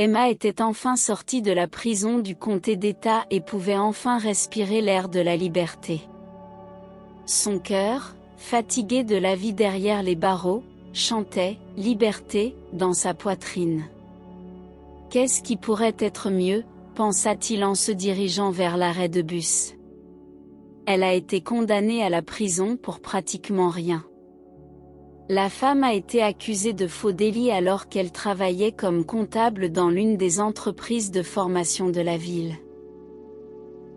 Emma était enfin sortie de la prison du comté d'État et pouvait enfin respirer l'air de la liberté. Son cœur, fatigué de la vie derrière les barreaux, chantait « Liberté » dans sa poitrine. Qu'est-ce qui pourrait être mieux, pensa-t-il en se dirigeant vers l'arrêt de bus. Elle a été condamnée à la prison pour pratiquement rien. La femme a été accusée de faux délits alors qu'elle travaillait comme comptable dans l'une des entreprises de formation de la ville.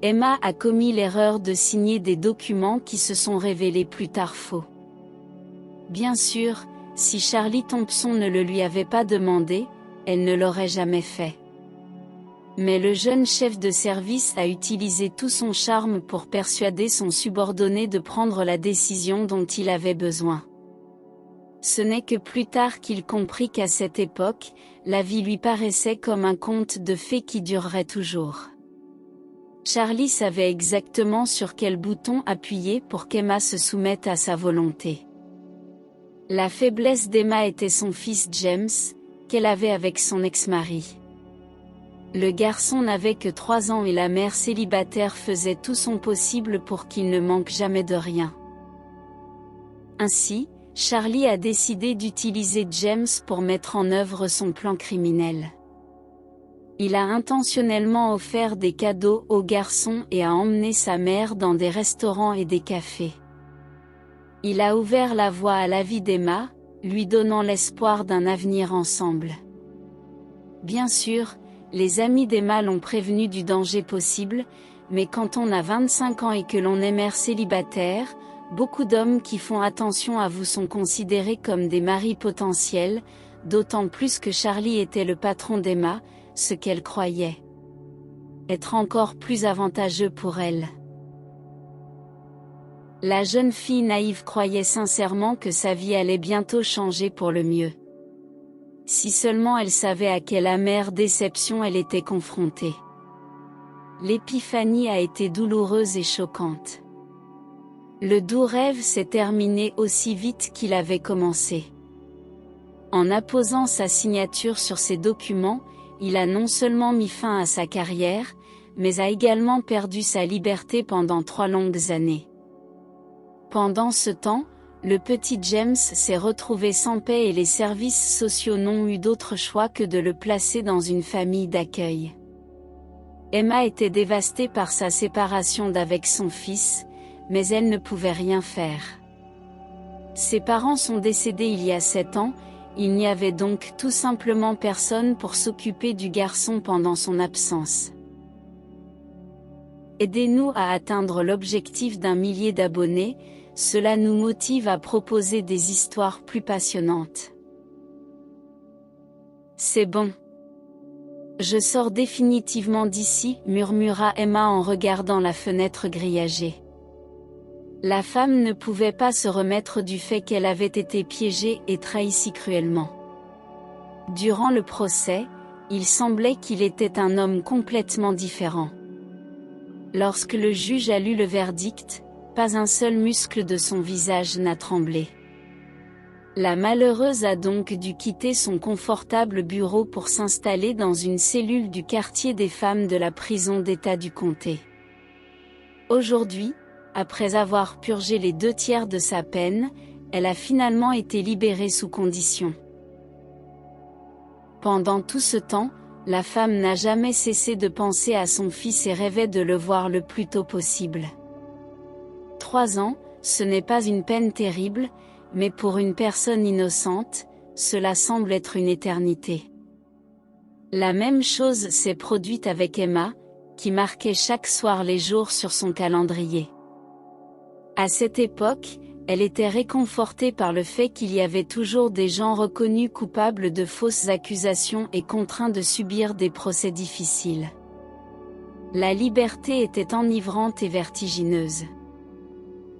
Emma a commis l'erreur de signer des documents qui se sont révélés plus tard faux. Bien sûr, si Charlie Thompson ne le lui avait pas demandé, elle ne l'aurait jamais fait. Mais le jeune chef de service a utilisé tout son charme pour persuader son subordonné de prendre la décision dont il avait besoin. Ce n'est que plus tard qu'il comprit qu'à cette époque, la vie lui paraissait comme un conte de fées qui durerait toujours. Charlie savait exactement sur quel bouton appuyer pour qu'Emma se soumette à sa volonté. La faiblesse d'Emma était son fils James, qu'elle avait avec son ex-mari. Le garçon n'avait que 3 ans et la mère célibataire faisait tout son possible pour qu'il ne manque jamais de rien. Ainsi, Charlie a décidé d'utiliser James pour mettre en œuvre son plan criminel. Il a intentionnellement offert des cadeaux au garçon et a emmené sa mère dans des restaurants et des cafés. Il a ouvert la voie à la vie d'Emma, lui donnant l'espoir d'un avenir ensemble. Bien sûr, les amis d'Emma l'ont prévenue du danger possible, mais quand on a 25 ans et que l'on est mère célibataire, beaucoup d'hommes qui font attention à vous sont considérés comme des maris potentiels, d'autant plus que Charlie était le patron d'Emma, ce qu'elle croyait être encore plus avantageux pour elle. La jeune fille naïve croyait sincèrement que sa vie allait bientôt changer pour le mieux. Si seulement elle savait à quelle amère déception elle était confrontée. L'épiphanie a été douloureuse et choquante. Le doux rêve s'est terminé aussi vite qu'il avait commencé. En apposant sa signature sur ces documents, il a non seulement mis fin à sa carrière, mais a également perdu sa liberté pendant 3 longues années. Pendant ce temps, le petit James s'est retrouvé sans paix et les services sociaux n'ont eu d'autre choix que de le placer dans une famille d'accueil. Emma était dévastée par sa séparation d'avec son fils, mais elle ne pouvait rien faire. Ses parents sont décédés il y a 7 ans, il n'y avait donc tout simplement personne pour s'occuper du garçon pendant son absence. Aidez-nous à atteindre l'objectif d'1 million d'abonnés, cela nous motive à proposer des histoires plus passionnantes. C'est bon. Je sors définitivement d'ici, murmura Emma en regardant la fenêtre grillagée. La femme ne pouvait pas se remettre du fait qu'elle avait été piégée et trahie si cruellement. Durant le procès, il semblait qu'il était un homme complètement différent. Lorsque le juge a lu le verdict, pas un seul muscle de son visage n'a tremblé. La malheureuse a donc dû quitter son confortable bureau pour s'installer dans une cellule du quartier des femmes de la prison d'État du comté. Aujourd'hui, après avoir purgé les 2/3 de sa peine, elle a finalement été libérée sous condition. Pendant tout ce temps, la femme n'a jamais cessé de penser à son fils et rêvait de le voir le plus tôt possible. 3 ans, ce n'est pas une peine terrible, mais pour une personne innocente, cela semble être une éternité. La même chose s'est produite avec Emma, qui marquait chaque soir les jours sur son calendrier. À cette époque, elle était réconfortée par le fait qu'il y avait toujours des gens reconnus coupables de fausses accusations et contraints de subir des procès difficiles. La liberté était enivrante et vertigineuse.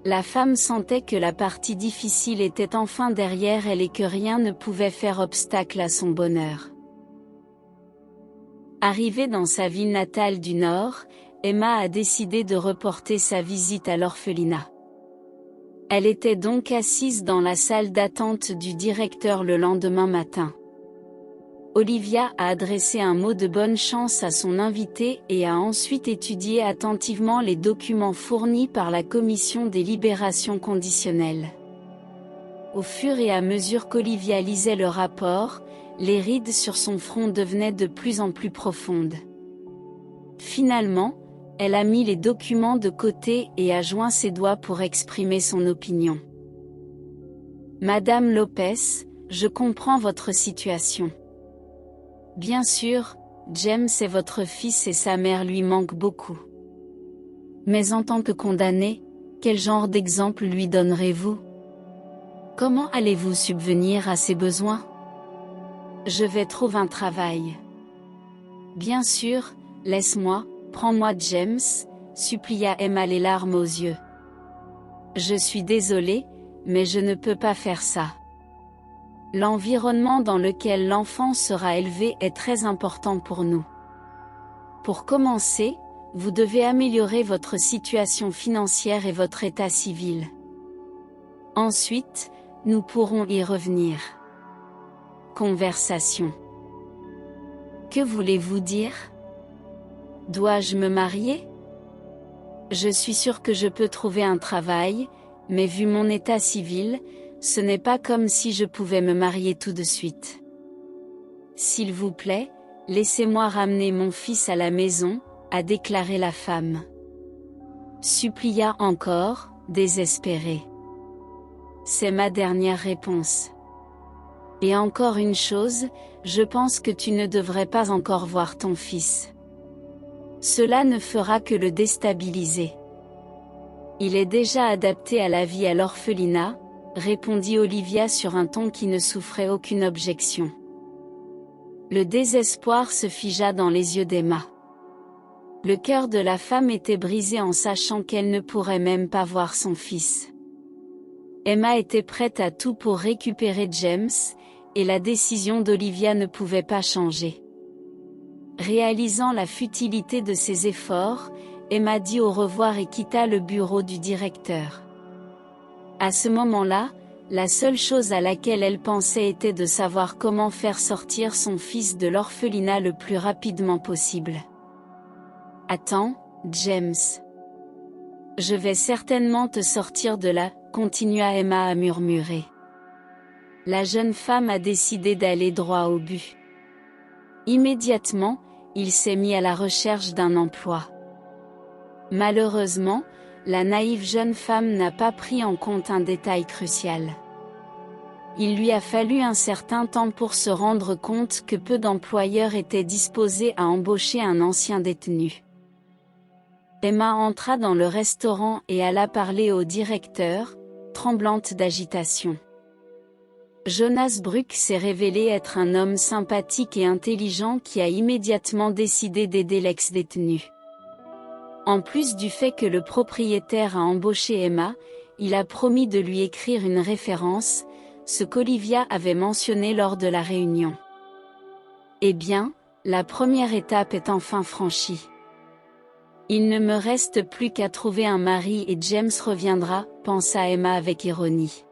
La femme sentait que la partie difficile était enfin derrière elle et que rien ne pouvait faire obstacle à son bonheur. Arrivée dans sa ville natale du Nord, Emma a décidé de reporter sa visite à l'orphelinat. Elle était donc assise dans la salle d'attente du directeur le lendemain matin. Olivia a adressé un mot de bonne chance à son invité et a ensuite étudié attentivement les documents fournis par la Commission des libérations conditionnelles. Au fur et à mesure qu'Olivia lisait le rapport, les rides sur son front devenaient de plus en plus profondes. Finalement, elle a mis les documents de côté et a joint ses doigts pour exprimer son opinion. Madame Lopez, je comprends votre situation. Bien sûr, James est votre fils et sa mère lui manque beaucoup. Mais en tant que condamné, quel genre d'exemple lui donnerez-vous? Comment allez-vous subvenir à ses besoins? Je vais trouver un travail. Bien sûr, laisse-moi, prends-moi James, supplia Emma les larmes aux yeux. Je suis désolée, mais je ne peux pas faire ça. L'environnement dans lequel l'enfant sera élevé est très important pour nous. Pour commencer, vous devez améliorer votre situation financière et votre état civil. Ensuite, nous pourrons y revenir. Conversation. Que voulez-vous dire? Dois-je me marier? Je suis sûre que je peux trouver un travail, mais vu mon état civil, ce n'est pas comme si je pouvais me marier tout de suite. S'il vous plaît, laissez-moi ramener mon fils à la maison, a déclaré la femme. Supplia encore, désespérée. C'est ma dernière réponse. Et encore une chose, je pense que tu ne devrais pas encore voir ton fils. Cela ne fera que le déstabiliser. Il est déjà adapté à la vie à l'orphelinat, répondit Olivia sur un ton qui ne souffrait aucune objection. Le désespoir se figea dans les yeux d'Emma. Le cœur de la femme était brisé en sachant qu'elle ne pourrait même pas voir son fils. Emma était prête à tout pour récupérer James, et la décision d'Olivia ne pouvait pas changer. Réalisant la futilité de ses efforts, Emma dit au revoir et quitta le bureau du directeur. À ce moment-là, la seule chose à laquelle elle pensait était de savoir comment faire sortir son fils de l'orphelinat le plus rapidement possible. « Attends, James. Je vais certainement te sortir de là, » continua Emma à murmurer. La jeune femme a décidé d'aller droit au but. Immédiatement, il s'est mis à la recherche d'un emploi. Malheureusement, la naïve jeune femme n'a pas pris en compte un détail crucial. Il lui a fallu un certain temps pour se rendre compte que peu d'employeurs étaient disposés à embaucher un ancien détenu. Emma entra dans le restaurant et alla parler au directeur, tremblante d'agitation. Jonas Bruck s'est révélé être un homme sympathique et intelligent qui a immédiatement décidé d'aider l'ex-détenu. En plus du fait que le propriétaire a embauché Emma, il a promis de lui écrire une référence, ce qu'Olivia avait mentionné lors de la réunion. Eh bien, la première étape est enfin franchie. Il ne me reste plus qu'à trouver un mari et James reviendra, pensa Emma avec ironie.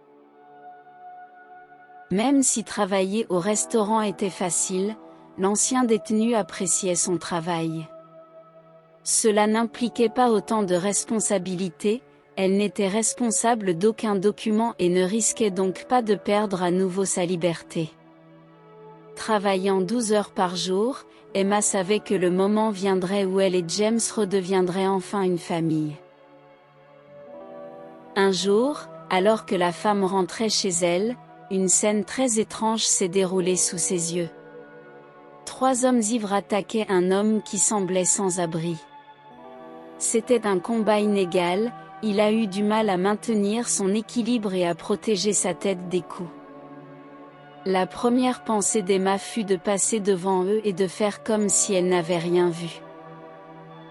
Même si travailler au restaurant était facile, l'ancien détenu appréciait son travail. Cela n'impliquait pas autant de responsabilités, elle n'était responsable d'aucun document et ne risquait donc pas de perdre à nouveau sa liberté. Travaillant 12 heures par jour, Emma savait que le moment viendrait où elle et James redeviendraient enfin une famille. Un jour, alors que la femme rentrait chez elle, une scène très étrange s'est déroulée sous ses yeux. 3 hommes ivres attaquaient un homme qui semblait sans abri. C'était un combat inégal, il a eu du mal à maintenir son équilibre et à protéger sa tête des coups. La première pensée d'Emma fut de passer devant eux et de faire comme si elle n'avait rien vu.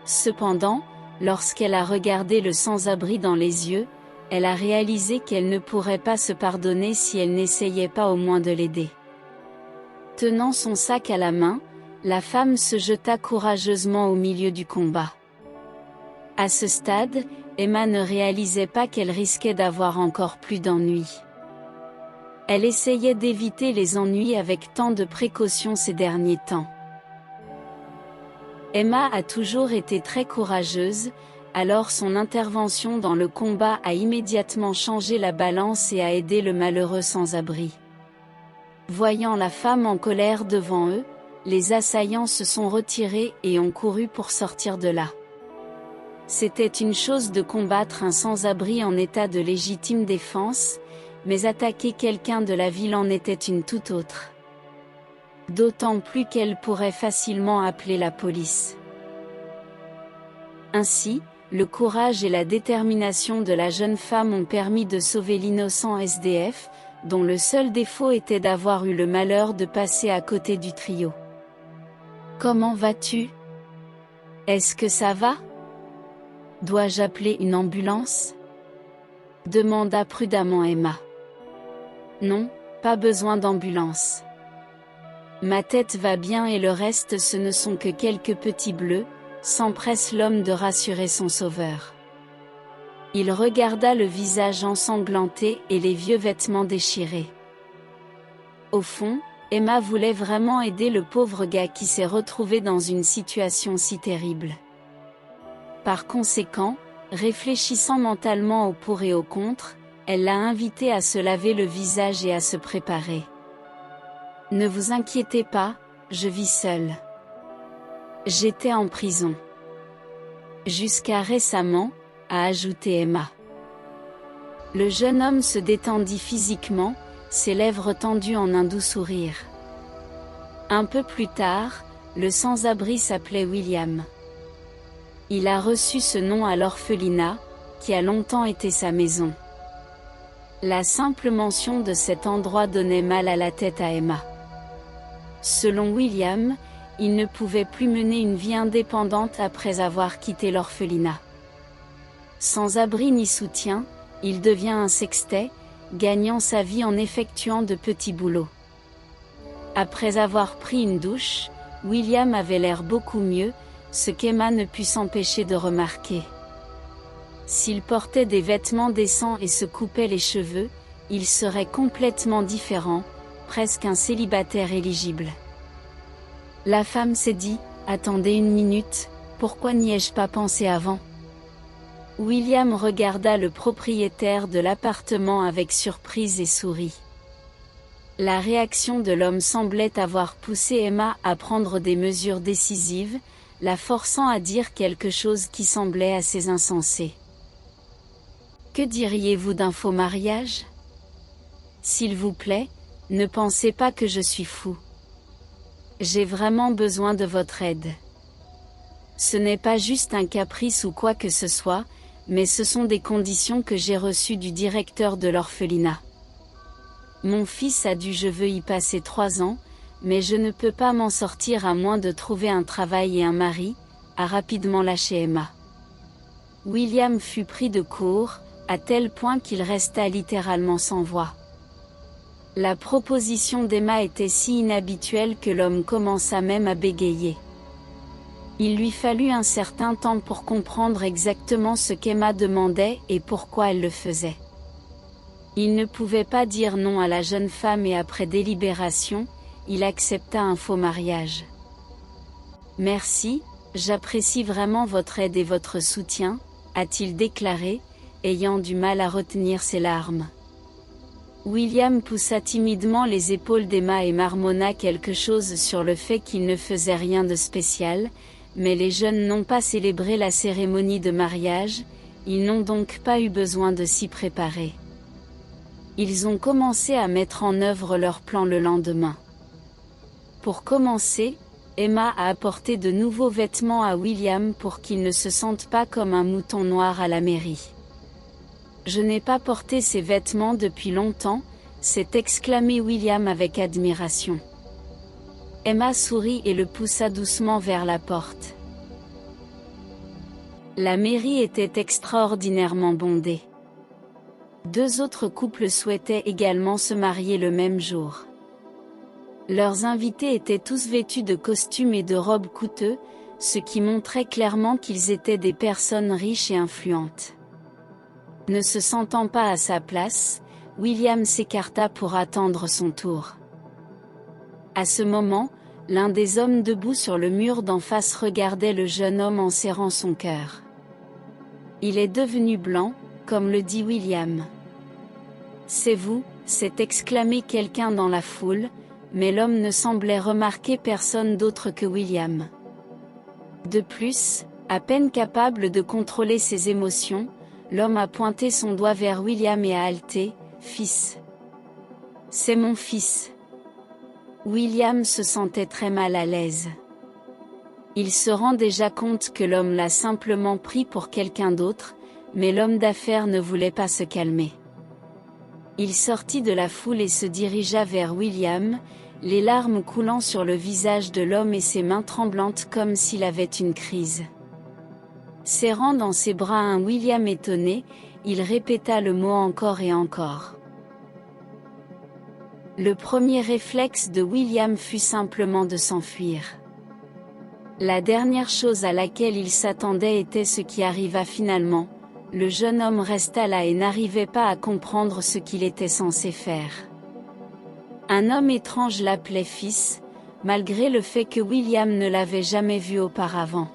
Cependant, lorsqu'elle a regardé le sans-abri dans les yeux, elle a réalisé qu'elle ne pourrait pas se pardonner si elle n'essayait pas au moins de l'aider. Tenant son sac à la main, la femme se jeta courageusement au milieu du combat. À ce stade, Emma ne réalisait pas qu'elle risquait d'avoir encore plus d'ennuis. Elle essayait d'éviter les ennuis avec tant de précautions ces derniers temps. Emma a toujours été très courageuse, alors son intervention dans le combat a immédiatement changé la balance et a aidé le malheureux sans-abri. Voyant la femme en colère devant eux, les assaillants se sont retirés et ont couru pour sortir de là. C'était une chose de combattre un sans-abri en état de légitime défense, mais attaquer quelqu'un de la ville en était une toute autre. D'autant plus qu'elle pourrait facilement appeler la police. Ainsi, le courage et la détermination de la jeune femme ont permis de sauver l'innocent SDF, dont le seul défaut était d'avoir eu le malheur de passer à côté du trio. « Comment vas-tu ? Est-ce que ça va ? Dois-je appeler une ambulance ? » demanda prudemment Emma. « Non, pas besoin d'ambulance. Ma tête va bien et le reste ce ne sont que quelques petits bleus », s'empresse l'homme de rassurer son sauveur. Il regarda le visage ensanglanté et les vieux vêtements déchirés. Au fond, Emma voulait vraiment aider le pauvre gars qui s'est retrouvé dans une situation si terrible. Par conséquent, réfléchissant mentalement au pour et au contre, elle l'a invité à se laver le visage et à se préparer. « Ne vous inquiétez pas, je vis seule. J'étais en prison. Jusqu'à récemment », a ajouté Emma. Le jeune homme se détendit physiquement, ses lèvres tendues en un doux sourire. Un peu plus tard, le sans-abri s'appelait William. Il a reçu ce nom à l'orphelinat, qui a longtemps été sa maison. La simple mention de cet endroit donnait mal à la tête à Emma. Selon William, il ne pouvait plus mener une vie indépendante après avoir quitté l'orphelinat. Sans abri ni soutien, il devient un sextet, gagnant sa vie en effectuant de petits boulots. Après avoir pris une douche, William avait l'air beaucoup mieux, ce qu'Emma ne put s'empêcher de remarquer. S'il portait des vêtements décents et se coupait les cheveux, il serait complètement différent, presque un célibataire éligible. La femme s'est dit, « Attendez une minute, pourquoi n'y ai-je pas pensé avant ?» William regarda le propriétaire de l'appartement avec surprise et sourit. La réaction de l'homme semblait avoir poussé Emma à prendre des mesures décisives, la forçant à dire quelque chose qui semblait assez insensé. « Que diriez-vous d'un faux mariage ? S'il vous plaît, ne pensez pas que je suis fou. J'ai vraiment besoin de votre aide. Ce n'est pas juste un caprice ou quoi que ce soit, mais ce sont des conditions que j'ai reçues du directeur de l'orphelinat. Mon fils a dû, je veux y passer 3 ans, mais je ne peux pas m'en sortir à moins de trouver un travail et un mari, a rapidement lâché Emma. William fut pris de court, à tel point qu'il resta littéralement sans voix. La proposition d'Emma était si inhabituelle que l'homme commença même à bégayer. Il lui fallut un certain temps pour comprendre exactement ce qu'Emma demandait et pourquoi elle le faisait. Il ne pouvait pas dire non à la jeune femme et après délibération, il accepta un faux mariage. « Merci, j'apprécie vraiment votre aide et votre soutien », a-t-il déclaré, ayant du mal à retenir ses larmes. William poussa timidement les épaules d'Emma et marmonna quelque chose sur le fait qu'il ne faisait rien de spécial, mais les jeunes n'ont pas célébré la cérémonie de mariage, ils n'ont donc pas eu besoin de s'y préparer. Ils ont commencé à mettre en œuvre leur plan le lendemain. Pour commencer, Emma a apporté de nouveaux vêtements à William pour qu'il ne se sente pas comme un mouton noir à la mairie. « Je n'ai pas porté ces vêtements depuis longtemps », s'est exclamé William avec admiration. Emma sourit et le poussa doucement vers la porte. La mairie était extraordinairement bondée. 2 autres couples souhaitaient également se marier le même jour. Leurs invités étaient tous vêtus de costumes et de robes coûteux, ce qui montrait clairement qu'ils étaient des personnes riches et influentes. Ne se sentant pas à sa place, William s'écarta pour attendre son tour. À ce moment, l'un des hommes debout sur le mur d'en face regardait le jeune homme en serrant son cœur. « Il est devenu blanc, comme le dit William. »« C'est vous », s'est exclamé quelqu'un dans la foule, mais l'homme ne semblait remarquer personne d'autre que William. De plus, à peine capable de contrôler ses émotions, l'homme a pointé son doigt vers William et a haleté, « Fils. C'est mon fils. » William se sentait très mal à l'aise. Il se rend déjà compte que l'homme l'a simplement pris pour quelqu'un d'autre, mais l'homme d'affaires ne voulait pas se calmer. Il sortit de la foule et se dirigea vers William, les larmes coulant sur le visage de l'homme et ses mains tremblantes comme s'il avait une crise. Serrant dans ses bras un William étonné, il répéta le mot encore et encore. Le premier réflexe de William fut simplement de s'enfuir. La dernière chose à laquelle il s'attendait était ce qui arriva finalement. Le jeune homme resta là et n'arrivait pas à comprendre ce qu'il était censé faire. Un homme étrange l'appelait fils, malgré le fait que William ne l'avait jamais vu auparavant.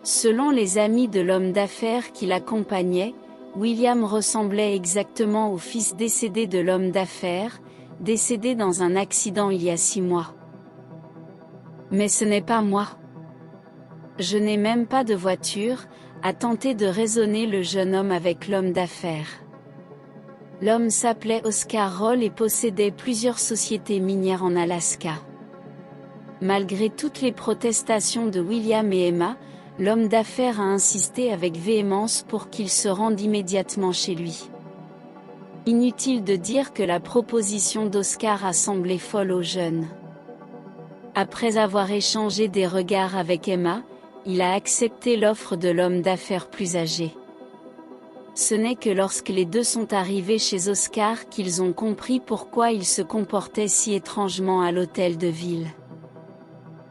Selon les amis de l'homme d'affaires qui l'accompagnait, William ressemblait exactement au fils décédé de l'homme d'affaires, décédé dans un accident il y a 6 mois. Mais ce n'est pas moi. Je n'ai même pas de voiture, a tenté de raisonner le jeune homme avec l'homme d'affaires. L'homme s'appelait Oscar Roll et possédait plusieurs sociétés minières en Alaska. Malgré toutes les protestations de William et Emma, l'homme d'affaires a insisté avec véhémence pour qu'il se rende immédiatement chez lui. Inutile de dire que la proposition d'Oscar a semblé folle au jeune. Après avoir échangé des regards avec Emma, il a accepté l'offre de l'homme d'affaires plus âgé. Ce n'est que lorsque les deux sont arrivés chez Oscar qu'ils ont compris pourquoi il se comportait si étrangement à l'hôtel de ville.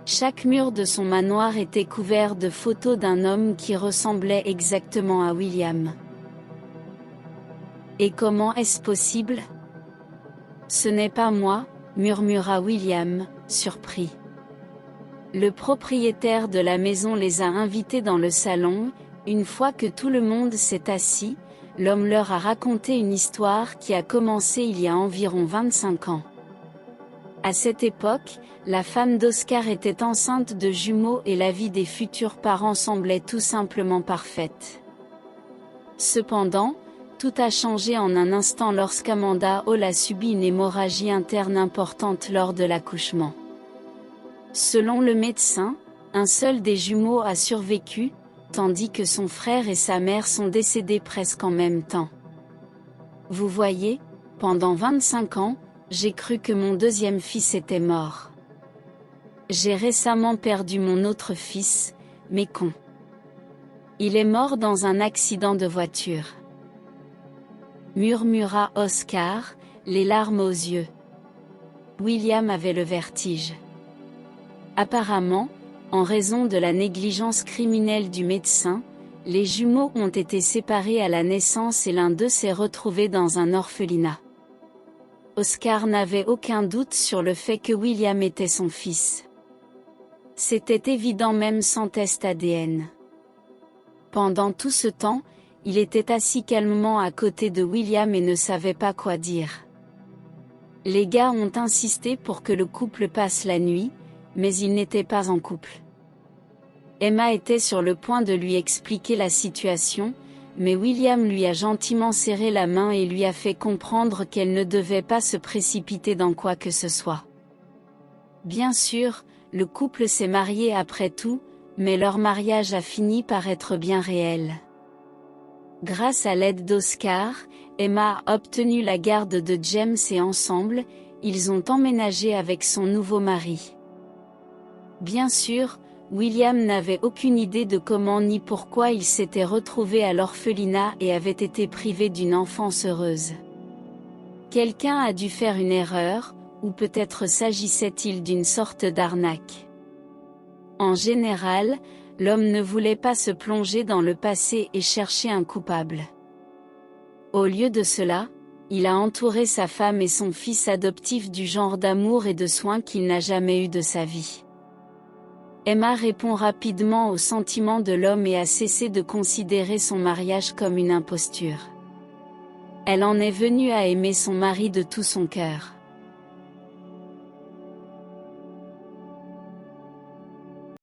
Chaque mur de son manoir était couvert de photos d'un homme qui ressemblait exactement à William. « Et comment est-ce possible ? » « Ce n'est pas moi, » murmura William, surpris. Le propriétaire de la maison les a invités dans le salon. Une fois que tout le monde s'est assis, l'homme leur a raconté une histoire qui a commencé il y a environ 25 ans. À cette époque, la femme d'Oscar était enceinte de jumeaux et la vie des futurs parents semblait tout simplement parfaite. Cependant, tout a changé en un instant lorsqu'Amanda Hall a subi une hémorragie interne importante lors de l'accouchement. Selon le médecin, un seul des jumeaux a survécu, tandis que son frère et sa mère sont décédés presque en même temps. Vous voyez, pendant 25 ans, j'ai cru que mon deuxième fils était mort. J'ai récemment perdu mon autre fils, mais con. Il est mort dans un accident de voiture. Murmura Oscar, les larmes aux yeux. William avait le vertige. Apparemment, en raison de la négligence criminelle du médecin, les jumeaux ont été séparés à la naissance et l'un d'eux s'est retrouvé dans un orphelinat. Oscar n'avait aucun doute sur le fait que William était son fils. C'était évident même sans test ADN. Pendant tout ce temps, il était assis calmement à côté de William et ne savait pas quoi dire. Les gars ont insisté pour que le couple passe la nuit, mais ils n'étaient pas en couple. Emma était sur le point de lui expliquer la situation, mais William lui a gentiment serré la main et lui a fait comprendre qu'elle ne devait pas se précipiter dans quoi que ce soit. Bien sûr, le couple s'est marié après tout, mais leur mariage a fini par être bien réel. Grâce à l'aide d'Oscar, Emma a obtenu la garde de James et ensemble, ils ont emménagé avec son nouveau mari. Bien sûr, William n'avait aucune idée de comment ni pourquoi il s'était retrouvé à l'orphelinat et avait été privé d'une enfance heureuse. Quelqu'un a dû faire une erreur, ou peut-être s'agissait-il d'une sorte d'arnaque. En général, l'homme ne voulait pas se plonger dans le passé et chercher un coupable. Au lieu de cela, il a entouré sa femme et son fils adoptif du genre d'amour et de soins qu'il n'a jamais eu de sa vie. Emma répond rapidement aux sentiments de l'homme et a cessé de considérer son mariage comme une imposture. Elle en est venue à aimer son mari de tout son cœur.